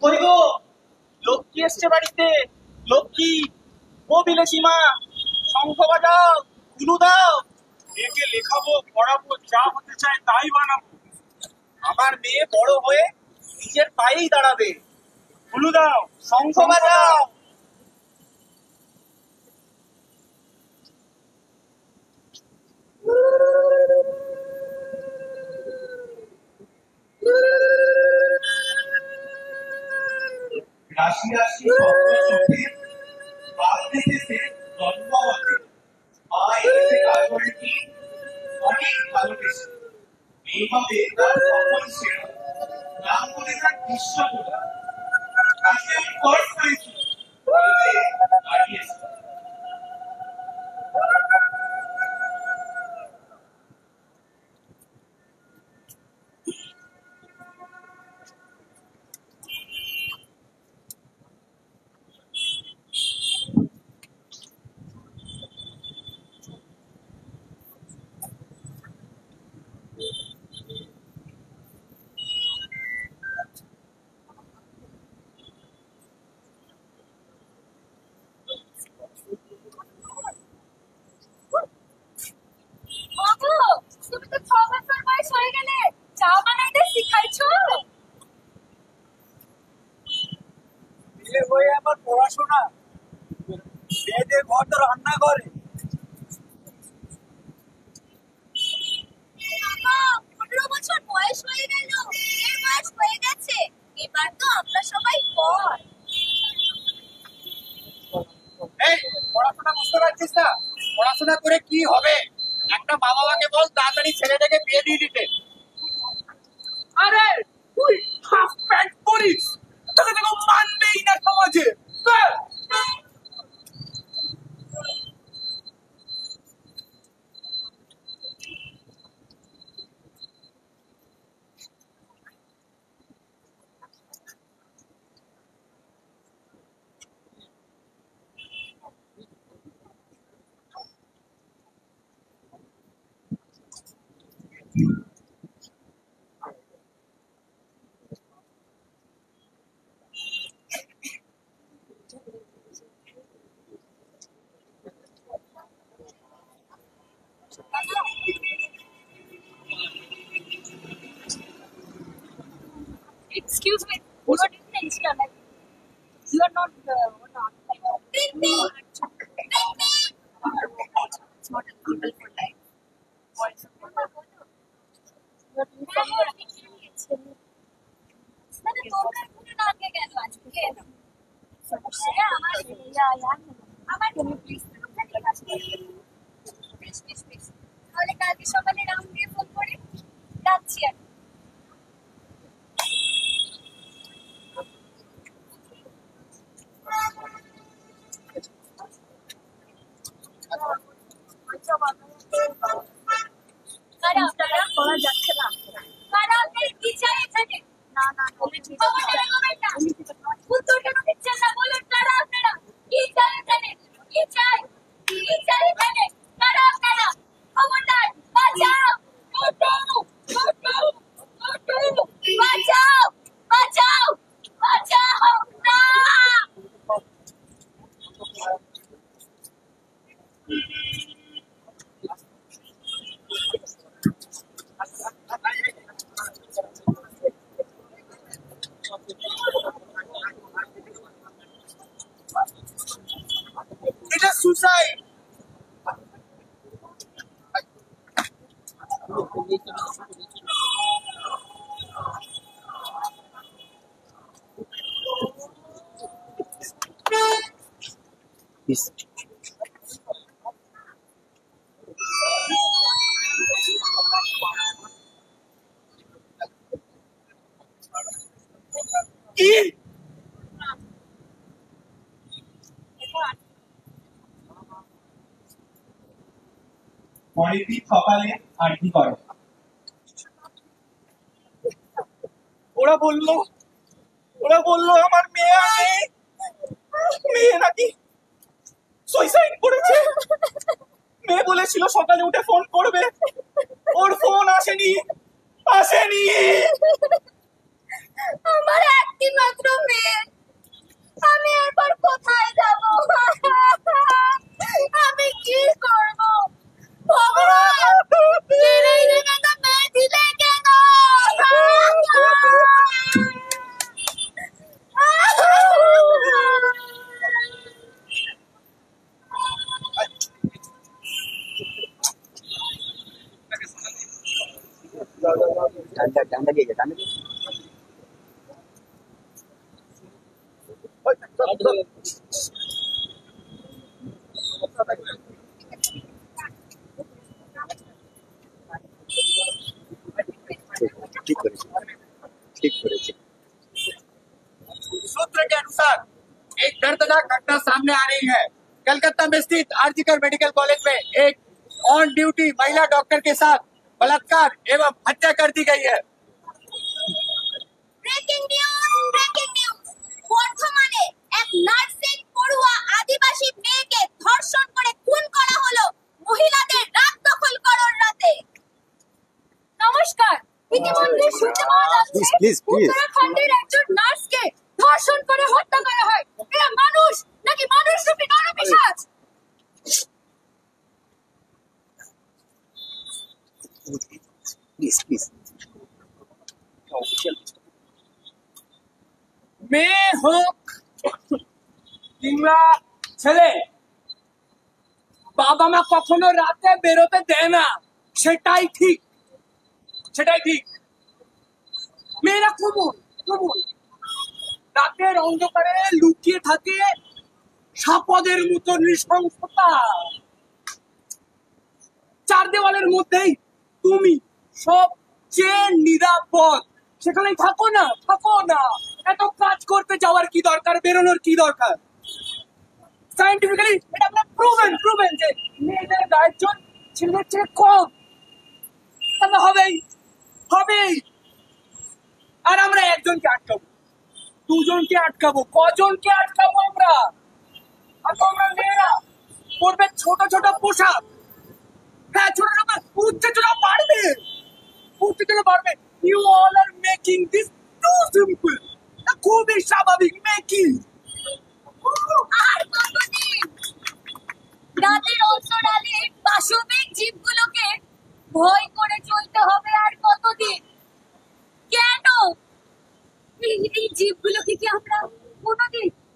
কই গো, লক্ষ্মী এসছে বাড়িতে। লক্ষ্মী, ও বিলেসি মা, শঙ্খ বাজাও, কুলু দাও। মেয়েকে লেখাবো, পড়াবো, যা হতে চায় তাই বানাবো। আমার মেয়ে বড় হয়ে নিজের পায়েই দাঁড়াবে। কুলু দাও, শঙ্খ বাজাও। রাশি রাশি স্বপ্ন চোখে কাল দেখেছে জন্মবতে মা এনেছে কাজলটি অনেক ভালোবেসে মেয়ে হবে তার সকল সেরা নাম বলে তার বিশ্বজোড়া কাছে আমি কর্স করেছি দাঁড়িয়েছে। তুমি তো 6 বছর বয়স হয়ে গেলে, চা বানাইতে শিখাইছো? বিয়ে হয়ে আবার পড়াশোনা, মেয়েদের ঘর তো রান্না করে। 15 বছর বয়স হয়ে গেল, বিয়ের বয়স হয়ে গেছে, এবার তো আমরা সবাই পর। এই পড়াশোনা বুঝতে পারছিস না? পড়াশোনা করে কি হবে? একটা মা বাবাকে বল তাড়াতাড়ি ছেলেটাকে বিয়ে দিয়ে দিতে। আরে তুই হাফ প্যান্ট পরিস, তোকে তো কেউ মানবেই না সমাজে। Excuse me, what is the Insta like? You are not it's not a couple for life. What is কালকে সকালে রাম দিয়ে ফোন করে যাচ্ছি আর করা যাচ্ছে না। কি চাই এখানে? না না উত্তর কেন দিচ্ছেন না? বলুন কারা আপনারা? কি চাই এখানে? কি চাই? কি চাই এখানে? কারা আপনারা? খবরদার বাঁচাও! বাঁচাও! বাঁচাও! বাঁচাও! বাঁচাও না! এটা সুসাইড। কি পরের দিন সকালে আরতি করে ওরা বললো আমার মেয়ে আর মেয়ে নাকি সুইসাইড করেছে। মেয়ে বলেছিল সকালে উঠে ফোন করবে, ওর ফোন আসেনি। আমার একটি মাত্র মেয়ে ডান দিকে ডান দিকে ठीक करेছে ठीक करेছে। सूत्र के अनुसार एक दर्दनाक घटना सामने आ रही है। कलकत्ता में स्थित आरजीकर मेडिकल कॉलेज में एक ऑन ड्यूटी महिला डॉक्टर के साथ बलात्कार एवं हत्या कर दी गई है। ব্রেকিং নিউজ বর্তমানে এক নার্সিং পড়ুয়া আদিবাসী মেয়েকে ধর্ষণ করে খুন করা হলো মহিলাদের রাত দখল করার রাতে। নমস্কার, ইতিমধ্যে শুনতে পাওয়া যাচ্ছে Please. উত্তরাখণ্ডের একজন নার্সকে ধর্ষণ করে হত্যা করা হয়। এরা মানুষ নাকি মানুষরূপী নরপিশাচ? प्लीज মেয়ে হোক কিংবা ছেলে, বাবা মা কখনো রাতে বেরোতে দেয় না, সেটাই ঠিক। মেয়েরা কুমুল রাতের অন্ধকারে লুকিয়ে থাকে সাপদের মতো নৃশংসতা। চার দেওয়ালের মধ্যেই তুমি সবচেয়ে নিরাপদ, সেখানে থাকো না। এত কাজ করতে যাওয়ার কি দরকার, বেরোনোর কি দরকার? সায়েন্টিফিক্যালি এটা আপনার প্রুভেন যে মেয়েদের গায়ের জোর ছেলেদের চেয়ে কম। তাহলে হবেই। আর আমরা একজনকে আটকাবো, দুজনকে আটকাবো, কজনকে আটকাবো আমরা? আর তোমরা মেয়েরা পরবে ছোট পোশাক। হ্যাঁ, ছোট উচ্চতা বাড়বে। You all are making this too simple. খুবই স্বাভাবিক মেকিং। আর কতদিন রাতের অন্তরালে পাশবিক জীবগুলোকে ভয় করে চলতে হবে? আর কতদিন? কেন এই জীবগুলোকে কি আমরা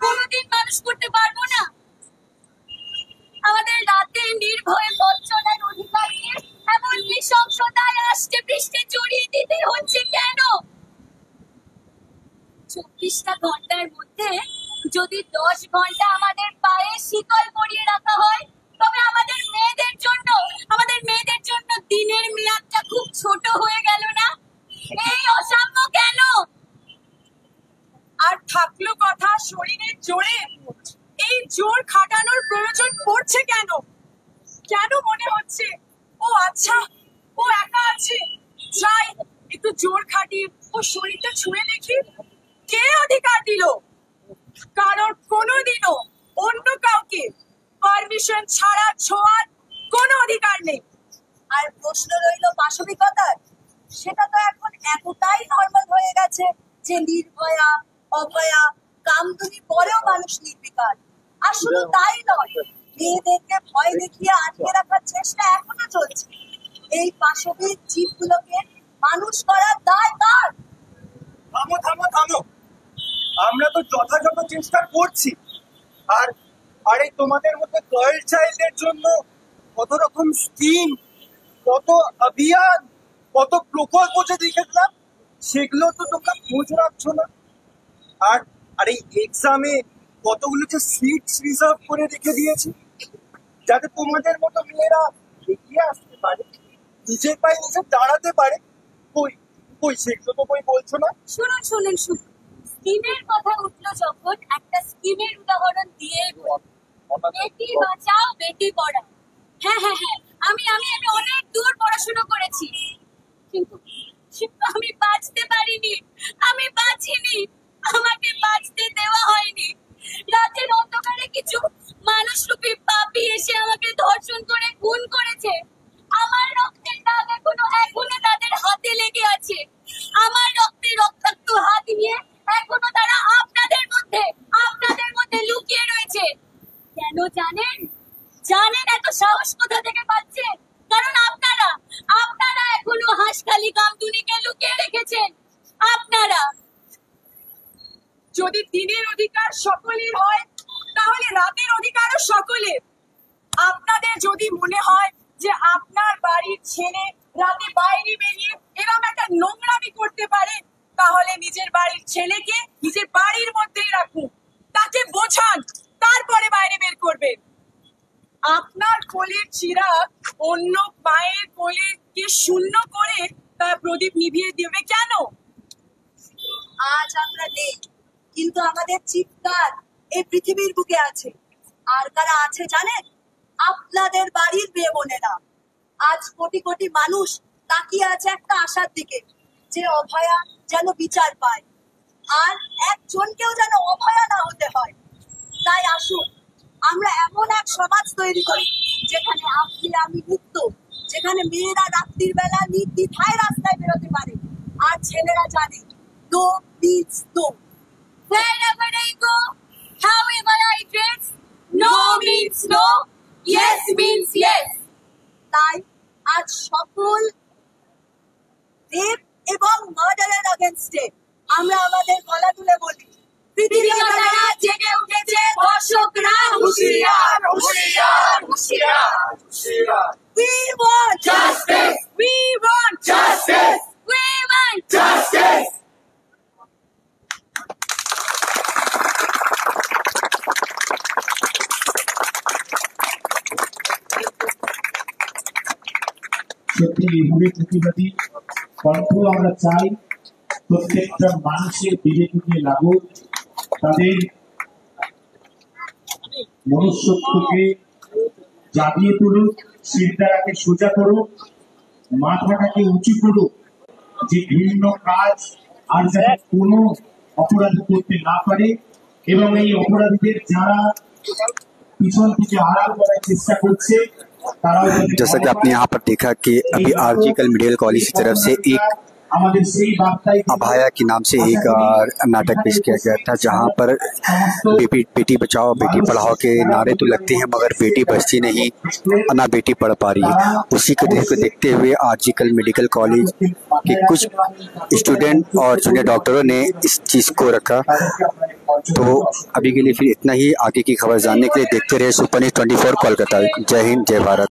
কোনোদিন মানুষ করতে পারবো না? আমাদের রাতে নির্ভয়ে পথ চলার অধিকার নিয়ে এমন নৃশংসতায় আষ্টে পৃষ্ঠে জড়িয়ে দিতে হচ্ছে কেন? 24টা ঘন্টার মধ্যে যদি 10 ঘন্টা আমাদের পায়ে শিকল পরিয়ে রাখা হয়, তবে আমাদের মেয়েদের জন্য দিনের মেয়াদটা খুব ছোট হয়ে গেল না? এই অসাম্য কেন? আর থাকলো কথা শরীরের জোরে, এই জোর খাটানোর প্রয়োজন পড়ছে কেন? মনে হচ্ছে ও একা আছে, যাই একটু জোর খাটিয়ে ও শরীরটা ছুঁয়ে দেখি। কে অধিকার দিল কারোর কোনোদিনও অন্য কাউকে পারমিশন ছাড়া ছোঁয়ার কোনো অধিকার নেই? আর প্রশ্ন রইল পাশবিকতার। সেটা তো এখন এতটাই নর্মাল হয়ে গেছে যে নির্ভয়া, অভয়া, কামদুনি পরেও মানুষ নির্বিকার। আর শুধু তাই নয়, মেয়েদেরকে ভয় দেখিয়ে আটকে রাখার চেষ্টা এখনো চলছে। এই পাশবিক জীবগুলোকে মানুষ করার দায় কার? থামো। আমরা তো যথাযথ চেষ্টা করছি। আর এই তোমাদের মধ্যে গার্ল চাইল্ডের জন্য কত রকম স্কিম, কত অভিযান, কত প্রকল্প যে দেখেছিলাম, সেগুলো তো তোমরা খোঁজ রাখছো না। আর এই এক্সামে কতগুলো যে সিটস রিজার্ভ করে রেখে দিয়েছি, যাতে তোমাদের মতো মেয়েরা এগিয়ে আসতে পারে, নিজের পায়ে নিজে দাঁড়াতে পারে। কই সেগুলো তো বলছো না। শুনুন, স্কিমের কথা উঠলো যখন, একটা স্কিমের উদাহরণ দিয়ে বেটি বাঁচাও বেটি পড়াও। হ্যাঁ, আমি অনেক দূর পড়াশোনা করেছি, কিন্তু আমি বাঁচতে পারিনি, আমি বাঁচিনি, আমাকে বাঁচতে দেওয়া হয়নি। রাতের অন্ধকারে কিছু মানুষরূপী পাপী এসে আমাকে ধর্ষণ করে খুন করেছে। আমার রক্তের দাগ এখনো তাদের হাতে লেগে আছে। আমার রক্তাক্ত হাত নিয়ে এখনো তারা আপনাদের মধ্যে লুকিয়ে রয়েছে। কেন জানেন এত সাহস কোথা থেকে পাচ্ছে? কারণ আপনারা এখনো হাঁসখালি কামদুনিকে লুকিয়ে রেখেছেন। আপনারা যদি দিনের অধিকার সকলের হয়, তাহলে রাতের অধিকারও সকলের। আপনাদের যদি মনে হয় যে আপনার বাড়ির ছেলে রাতে বাইরে বেরিয়ে এরকম একটা নোংরামি করতে পারে, তাহলে নিজের বাড়ির ছেলেকে নিজের বাড়ির মধ্যেই রাখুন, তাকে বোঝান, তারপরে বাইরে বের করবেন। আপনার কোলের চিরাগ অন্য মায়ের কোলেকে শূন্য করে তার প্রদীপ নিভিয়ে দেবে কেন? আজ আমরা নেই, কিন্তু আমাদের চিৎকার এই পৃথিবীর বুকে আছে। আর কারা আছে জানেন? আপনাদের বাড়ির মেয়ে বোনেরা। আজ কোটি কোটি মানুষ তাকিয়ে আছে একটা আশার দিকে, যে অভয়া যেন বিচার পায়, আর একজনকেও যেন অভয়া না হতে হয়। তাই আসুন, আমরা এমন এক সমাজ তৈরি করি যেখানে আপনি আমি মুক্ত, যেখানে মেয়েরা রাত্রির বেলা নির্দ্বিধায় রাস্তায় বেরোতে পারে, আর ছেলেরা জানে no means no. Wherever I go, however I dress, no means no, yes means yes. তাই আজ সকল রেপ এবং মার্ডারের আগেনস্টে আমরা আমাদের গলা তুলে বলি, পৃথিবীটা জেগে উঠেছে, ধর্ষকরা হুঁশিয়ার, হুঁশিয়ার, হুঁশিয়ার, হুঁশিয়ার। We want Justice, We want justice, we want justice. সত্যি এইভাবে প্রতিবাদী কণ্ঠ আমরা চাই প্রত্যেকটা মানুষের বিবেকে লাগুক, তাদের মনুষ্যত্বকে জাগিয়ে তুলুক, চিন্তাটাকে সোজা করুক, মাথাটাকে উঁচু করুক, যে ঘৃণ্য কাজ আর যাতে কোনো অপরাধী করতে না পারে, এবং এই অপরাধীদের যারা পিছন থেকে আড়াল করার চেষ্টা করছে তারাও যাতে जैसा कि आपने यहाँ पर देखा कि अभी आरजीकल मेडिकल कॉलेज की तरफ से एक আমাদের সেই বার্তাই अभाया के नाम से एक नाटक पेश किया गया था, जहाँ पर बेटी बचाओ बेटी पढ़ाओ के नारे तो लगते हैं मगर बेटी बचती नहीं, ना बेटी पढ़ पा रही है। उसी को देखते हुए आरजीकल मेडिकल कॉलेज के कुछ स्टूडेंट और जूनियर डॉक्टरों ने इस चीज़ को रखा। तो अभी के लिए फिर इतना ही। आगे की खबर जानने के लिए देखते रहे सुपर न्यूज़ 24 कोलकाता। जय हिंद, जय भारत।